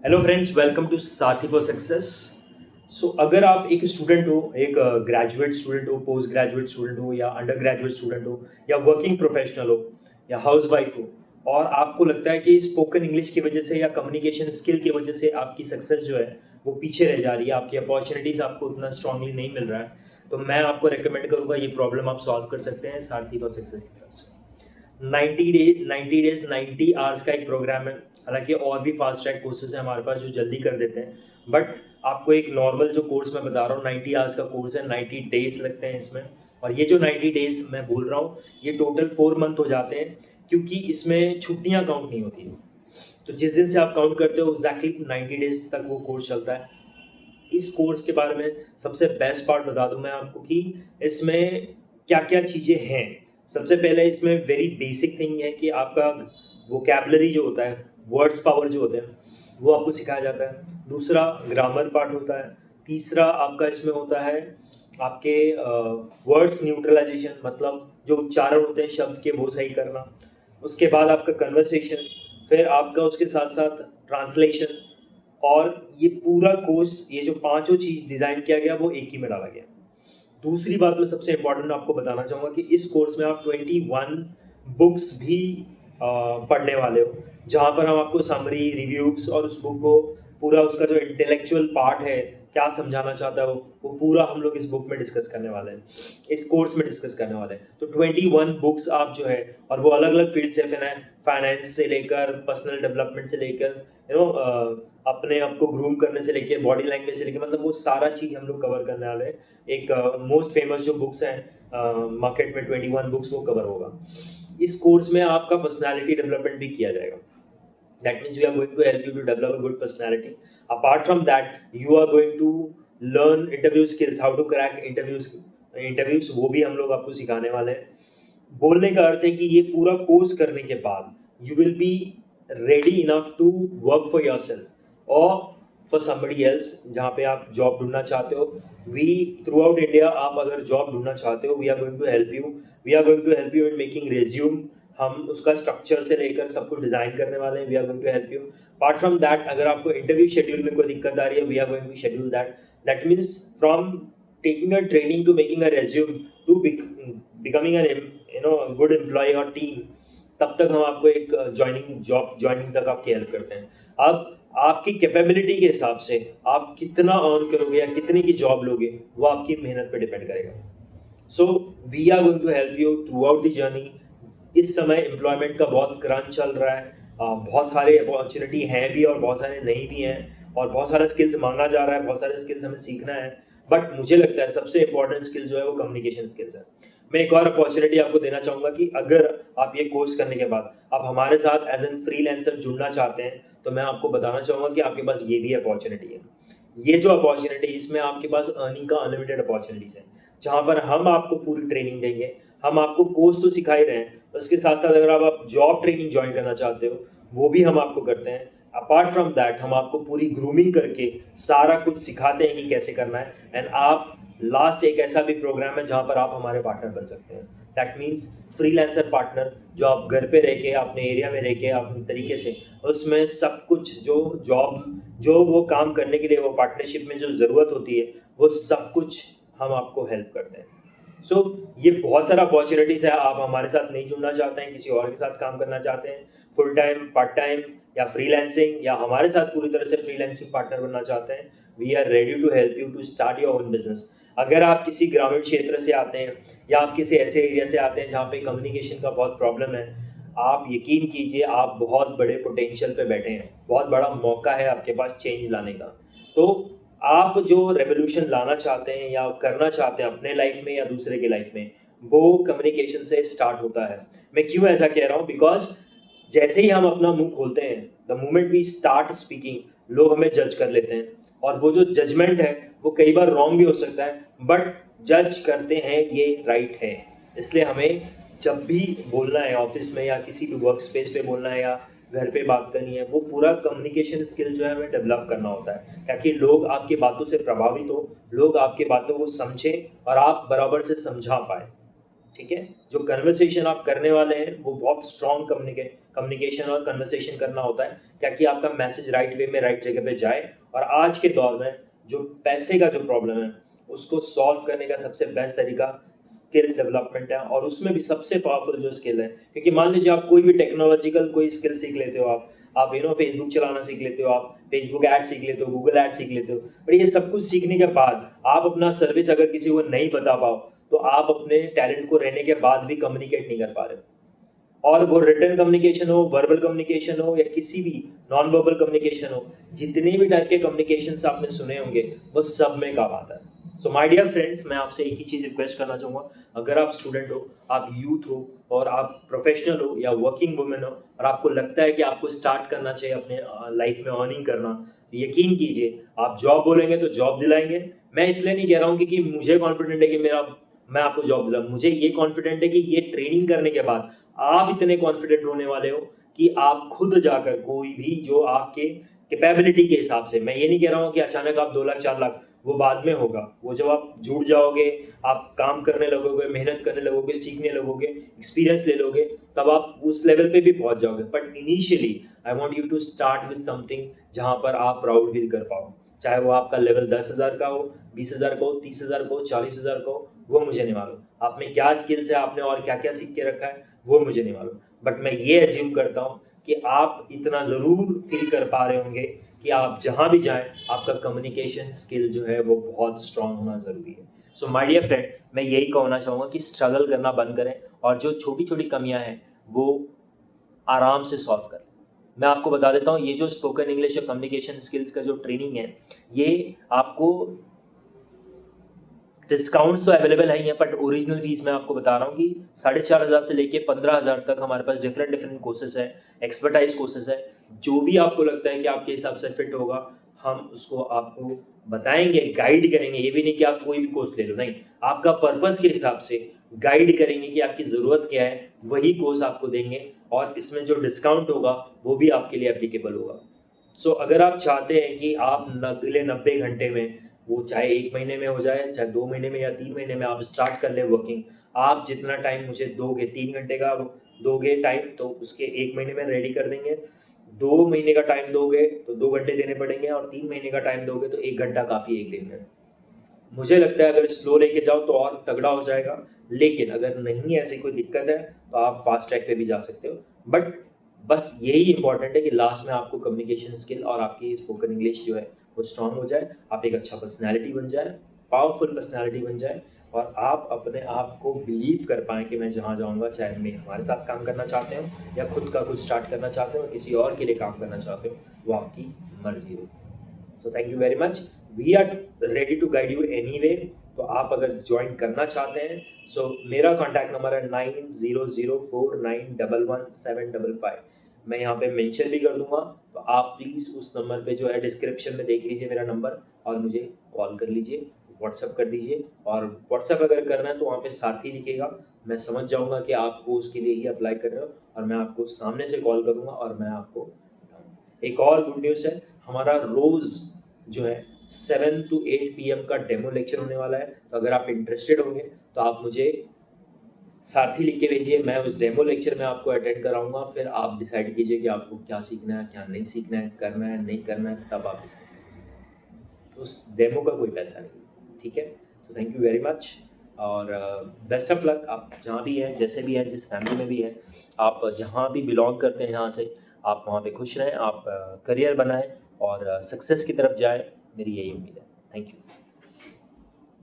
Hello friends, welcome to साथी for success. सो अगर आप एक स्टूडेंट हो, एक ग्रेजुएट स्टूडेंट हो, पोस्ट ग्रेजुएट स्टूडेंट हो, या अंडर ग्रेजुएट स्टूडेंट हो, या वर्किंग प्रोफेशनल हो, या हाउस वाइफ हो, और आपको लगता है कि स्पोकन इंग्लिश की वजह से या कम्युनिकेशन स्किल की वजह से आपकी सक्सेस जो है वो पीछे रह जा रही है, आपकी अपॉर्चुनिटीज़ आपको उतना स्ट्रांगली नहीं मिल रहा है, तो मैं आपको रिकमेंड करूँगा ये प्रॉब्लम आप सॉल्व कर सकते हैं सारथी फॉर सक्सेस की तरफ से। 90 डेज 90 आवर्स का एक प्रोग्राम है। हालांकि और भी फास्ट ट्रैक कोर्सेज हैं हमारे पास जो जल्दी कर देते हैं, बट आपको एक नॉर्मल जो कोर्स मैं बता रहा हूँ 90 आवर्स का कोर्स है। 90 डेज लगते हैं इसमें, और ये जो 90 डेज मैं बोल रहा हूँ ये टोटल 4 मंथ हो जाते हैं, क्योंकि इसमें छुट्टियाँ काउंट नहीं होती हैं। तो जिस दिन से आप काउंट करते हो एग्जैक्टली 90 डेज तक वो कोर्स चलता है। इस कोर्स के बारे में सबसे बेस्ट पार्ट बता दूं मैं आपको कि इसमें क्या क्या चीज़ें हैं। सबसे पहले इसमें वेरी बेसिक थिंग है कि आपका वोकैबलरी जो होता है, वर्ड्स पावर जो होते हैं, वो आपको सिखाया जाता है। दूसरा ग्रामर पार्ट होता है। तीसरा आपका इसमें होता है आपके वर्ड्स न्यूट्रलाइजेशन, मतलब जो उच्चारण होते हैं शब्द के वो सही करना। उसके बाद आपका कन्वर्सेशन, फिर आपका उसके साथ साथ ट्रांसलेशन। और ये पूरा कोर्स, ये जो पांचों चीज डिजाइन किया गया वो एक ही में डाला गया। दूसरी बात मैं सबसे इम्पोर्टेंट आपको बताना चाहूँगा कि इस कोर्स में आप 21 बुक्स भी पढ़ने वाले हो, जहाँ पर हम आपको समरी, रिव्यूज और उस बुक को पूरा उसका जो इंटेलेक्चुअल पार्ट है, क्या समझाना चाहता है वो पूरा हम लोग इस बुक में डिस्कस करने वाले हैं, इस कोर्स में डिस्कस करने वाले हैं। तो 21 बुक्स आप जो है, और वो अलग अलग फील्ड से, फाइनेंस से लेकर पर्सनल डेवलपमेंट से लेकर अपने आप को ग्रूम करने से लेकर बॉडी लैंग्वेज से लेकर, मतलब वो सारा चीज़ हम लोग कवर करने वाले हैं। एक मोस्ट फेमस जो बुक्स हैं मार्केट में 21 बुक्स, वो कवर होगा। इस कोर्स में आपका पर्सनालिटी डेवलपमेंट भी किया जाएगा। That means we are going to help you to develop a good personality. Apart from that you are going to learn interview skills, how to crack interviews वो भी हम लोग आपको सिखाने वाले हैं। बोलने का अर्थ है कि ये पूरा कोर्स करने के बाद you will be ready enough to work for yourself और फॉर समबडी एल्स। जहाँ पे आप जॉब ढूंढना चाहते हो, वी थ्रू आउट इंडिया आप अगर जॉब ढूंढना चाहते हो, we are going to help you. We are going to help you in making resume. हम उसका स्ट्रक्चर से लेकर सब कुछ डिजाइन करने वाले हैं। We are going to help you. Apart from that, अगर आपको इंटरव्यू शेड्यूल में कोई दिक्कत आ रही है, we are going to schedule that. That means from taking a training to making a resume to becoming an good employee और team, तब तक हम आपको एक जॉब ज्वाइनिंग तक आपकी हेल्प करते हैं। अब आपकी कैपेबिलिटी के हिसाब से आप कितना अर्न करोगे या कितने की जॉब लोगे, वो आपकी मेहनत पे डिपेंड करेगा। So we are going to help you throughout the journey. इस समय एम्प्लॉयमेंट का बहुत क्रंच चल रहा है। बहुत सारे अपॉर्चुनिटी हैं भी और बहुत सारे नहीं भी हैं, और बहुत सारा स्किल्स मांगा जा रहा है, बहुत सारे स्किल्स हमें सीखना है। बट मुझे लगता है सबसे इंपॉर्टेंट स्किल जो है वो कम्युनिकेशन स्किल्स है। मैं एक और अपॉर्चुनिटी आपको देना चाहूँगा कि अगर आप ये कोर्स करने के बाद आप हमारे साथ एज एन फ्रीलांसर जुड़ना चाहते हैं, तो मैं आपको बताना चाहूँगा कि आपके पास ये भी अपॉर्चुनिटी है। ये जो अपॉर्चुनिटी, इसमें आपके पास अर्निंग का अनलिमिटेड अपॉर्चुनिटीज है, जहाँ पर हम आपको पूरी ट्रेनिंग देंगे। हम आपको कोर्स तो सिखा ही रहे हैं, उसके साथ साथ अगर आप जॉब ट्रेनिंग ज्वाइन करना चाहते हो, वो भी हम आपको करते हैं। अपार्ट फ्रॉम दैट, हम आपको पूरी ग्रूमिंग करके सारा कुछ सिखाते हैं कि कैसे करना है। एंड आप लास्ट एक ऐसा भी प्रोग्राम है जहाँ पर आप हमारे पार्टनर बन सकते हैं। दैट मीन्स फ्रीलांसर पार्टनर, जो आप घर पे रह के अपने एरिया में रह के अपने तरीके से उसमें सब कुछ जो वो काम करने के लिए वो पार्टनरशिप में जो ज़रूरत होती है, वो सब कुछ हम आपको हेल्प करते हैं। सो ये बहुत सारा अपॉर्चुनिटीज़ है। आप हमारे साथ नहीं जुड़ना चाहते हैं, किसी और के साथ काम करना चाहते हैं, फुल टाइम, पार्ट टाइम या फ्रीलांसिंग, या हमारे साथ पूरी तरह से फ्रीलांसिंग पार्टनर बनना चाहते हैं, we are ready to help you to start your own business. अगर आप किसी ग्रामीण क्षेत्र से आते हैं या आप किसी ऐसे एरिया से आते हैं जहाँ पे कम्युनिकेशन का बहुत प्रॉब्लम है, आप यकीन कीजिए आप बहुत बड़े पोटेंशियल पे बैठे हैं, बहुत बड़ा मौका है आपके पास चेंज लाने का। तो आप जो रेवोल्यूशन लाना चाहते हैं या करना चाहते हैं अपने लाइफ में या दूसरे के लाइफ में, वो कम्युनिकेशन से स्टार्ट होता है। मैं क्यों ऐसा कह रहा हूँ, बिकॉज जैसे ही हम अपना मुंह खोलते हैं, the moment we start speaking, लोग हमें जज कर लेते हैं। और वो जो जजमेंट है वो कई बार रॉन्ग भी हो सकता है, बट जज करते हैं ये राइट है। इसलिए हमें जब भी बोलना है ऑफिस में या किसी भी वर्क स्पेस पे बोलना है या घर पे बात करनी है, वो पूरा कम्युनिकेशन स्किल जो है हमें डेवलप करना होता है, ताकि लोग आपकी बातों से प्रभावित हो, लोग आपकी बातों को समझें और आप बराबर से समझा पाए। ठीक है। जो कन्वर्सेशन आप करने वाले हैं वो बहुत स्ट्रॉन्ग कम्युनिकेशन और कन्वर्सेशन करना होता है, ताकि आपका मैसेज राइट वे में राइट जगह पे जाए। और आज के दौर में जो पैसे का जो प्रॉब्लम है उसको सॉल्व करने का सबसे बेस्ट तरीका स्किल डेवलपमेंट है, और उसमें भी सबसे पावरफुल जो स्किल है, क्योंकि मान लीजिए आप कोई भी टेक्नोलॉजिकल कोई स्किल सीख लेते हो, आप फेसबुक चलाना सीख लेते हो, आप फेसबुक ऐड सीख लेते हो, गूगल ऐड सीख लेते हो, बट ये सब कुछ सीखने के बाद आप अपना सर्विस अगर किसी को नहीं बता पाओ तो आप अपने टैलेंट को रहने के बाद भी कम्युनिकेट नहीं कर पा रहे हो। और वो रिटर्न कम्युनिकेशन हो, वर्बल कम्युनिकेशन हो, या किसी भी नॉन वर्बल कम्युनिकेशन हो, जितने भी टाइप के कम्युनिकेशन आपने सुने होंगे वो सब में काम आता है। सो माय डियर फ्रेंड्स, मैं आपसे एक ही चीज़ रिक्वेस्ट करना चाहूँगा, अगर आप स्टूडेंट हो, आप यूथ हो, और आप प्रोफेशनल हो या वर्किंग वुमेन हो, और आपको लगता है कि आपको स्टार्ट करना चाहिए अपने लाइफ में अर्निंग करना, यकीन कीजिए आप जॉब बोलेंगे तो जॉब दिलाएंगे। मैं इसलिए नहीं कह रहा हूँ कि मुझे कॉन्फिडेंट है कि मैं आपको जॉब दिलाऊँ, मुझे ये कॉन्फिडेंट है कि ये ट्रेनिंग करने के बाद आप इतने कॉन्फिडेंट होने वाले हो कि आप खुद जाकर कोई भी जो आपके कैपेबिलिटी के हिसाब से, मैं ये नहीं कह रहा हूँ कि अचानक आप 2 लाख 4 लाख, वो बाद में होगा, वो जब आप जुड़ जाओगे, आप काम करने लगोगे, मेहनत करने लगोगे, सीखने लगोगे, एक्सपीरियंस ले लोगे, तब आप उस लेवल पे भी पहुंच जाओगे। But initially I want you to start with something जहां पर आप प्राउड फील कर पाओ, चाहे वो आपका लेवल 10,000 का हो, 20,000 का हो, 30,000 का हो, 40,000 का हो, वो मुझे नहीं मालूम। आप में क्या स्किल्स है, आपने और क्या क्या सीख के रखा है, वो मुझे नहीं मालूम, बट मैं ये एज्यूम करता हूँ कि आप इतना ज़रूर फील कर पा रहे होंगे कि आप जहाँ भी जाएं आपका कम्युनिकेशन स्किल जो है वो बहुत स्ट्रांग होना ज़रूरी है। सो माय डियर फ्रेंड, मैं यही कहना चाहूँगा कि स्ट्रगल करना बंद करें, और जो छोटी छोटी कमियाँ हैं वो आराम से सॉल्व करें। मैं आपको बता देता हूँ, ये जो स्पोकन इंग्लिश और कम्युनिकेशन स्किल्स का जो ट्रेनिंग है, ये आपको डिस्काउंट्स तो अवेलेबल है ही हैं, बट ओरिजिनल फीस मैं आपको बता रहा हूँ कि 4,500 से लेके 15,000 तक हमारे पास डिफरेंट डिफरेंट कोर्सेज है, एक्सपर्टाइज कोर्सेज है। जो भी आपको लगता है कि आपके हिसाब से फिट होगा, हम उसको आपको बताएंगे, गाइड करेंगे। ये भी नहीं कि आप कोई भी कोर्स ले लो, नहीं, आपका पर्पस के हिसाब से गाइड करेंगे कि आपकी ज़रूरत क्या है, वही कोर्स आपको देंगे, और इसमें जो डिस्काउंट होगा वो भी आपके लिए एप्लीकेबल होगा। सो अगर आप चाहते हैं कि आप अगले 90 घंटे में, वो चाहे 1 महीने में हो जाए, चाहे 2 महीने में या 3 महीने में आप स्टार्ट कर लें वर्किंग, आप जितना टाइम मुझे दोगे, 3 घंटे का दोगे टाइम, तो उसके 1 महीने में रेडी कर देंगे। 2 महीने का टाइम दोगे तो 2 घंटे देने पड़ेंगे, और 3 महीने का टाइम दोगे तो 1 घंटा काफ़ी, 1 दिन में। मुझे लगता है अगर स्लो लेके जाओ तो और तगड़ा हो जाएगा, लेकिन अगर नहीं ऐसी कोई दिक्कत है तो आप फास्ट ट्रैक पे भी जा सकते हो। बट बस यही इंपॉर्टेंट है कि लास्ट में आपको कम्युनिकेशन स्किल और आपकी स्पोकन इंग्लिश जो है वो स्ट्रांग हो जाए, आप एक अच्छा पर्सनैलिटी बन जाए, पावरफुल पर्सनैलिटी बन जाए, और आप अपने आप को बिलीव कर पाएँ कि मैं जहाँ जाऊँगा, चाहे मैं हमारे साथ काम करना चाहते हो या खुद का कुछ स्टार्ट करना चाहते हो, किसी और के लिए काम करना चाहते हो, वो आपकी मर्जी हो। तो thank you very much, we are ready to guide you any way. तो आप अगर ज्वाइन करना चाहते हैं, सो मेरा कॉन्टैक्ट नंबर है 9004911755। मैं यहाँ पे मेंशन भी कर दूंगा, तो आप प्लीज़ उस नंबर पे जो है डिस्क्रिप्शन में देख लीजिए मेरा नंबर, और मुझे कॉल कर लीजिए, व्हाट्सअप कर दीजिए। और व्हाट्सअप अगर करना है तो वहाँ पे साथी लिखेगा, मैं समझ जाऊँगा कि आपको उसके लिए ही अप्लाई कर रहे हो, और मैं आपको सामने से कॉल करूँगा और मैं आपको बताऊँगा। एक और गुड न्यूज़ है, हमारा रोज़ जो है 7 to 8 PM का डेमो लेक्चर होने वाला है। तो अगर आप इंटरेस्टेड होंगे तो आप मुझे साथी लिख के भेजिए, मैं उस डेमो लेक्चर में आपको अटेंड कराऊंगा, फिर आप डिसाइड कीजिए कि आपको क्या सीखना है, क्या नहीं सीखना है, करना है नहीं करना है, तब आप डिसाइड कीजिए। उस डेमो का कोई पैसा नहीं, ठीक है। तो थैंक यू वेरी मच, और बेस्ट ऑफ लक। आप जहाँ भी हैं, जैसे भी हैं, जिस फैमिली में भी हैं, आप जहाँ भी बिलोंग करते हैं, यहाँ से आप वहाँ पे खुश रहें, आप करियर बनाएं और सक्सेस की तरफ जाएं, मेरी यही उम्मीद है। Thank you.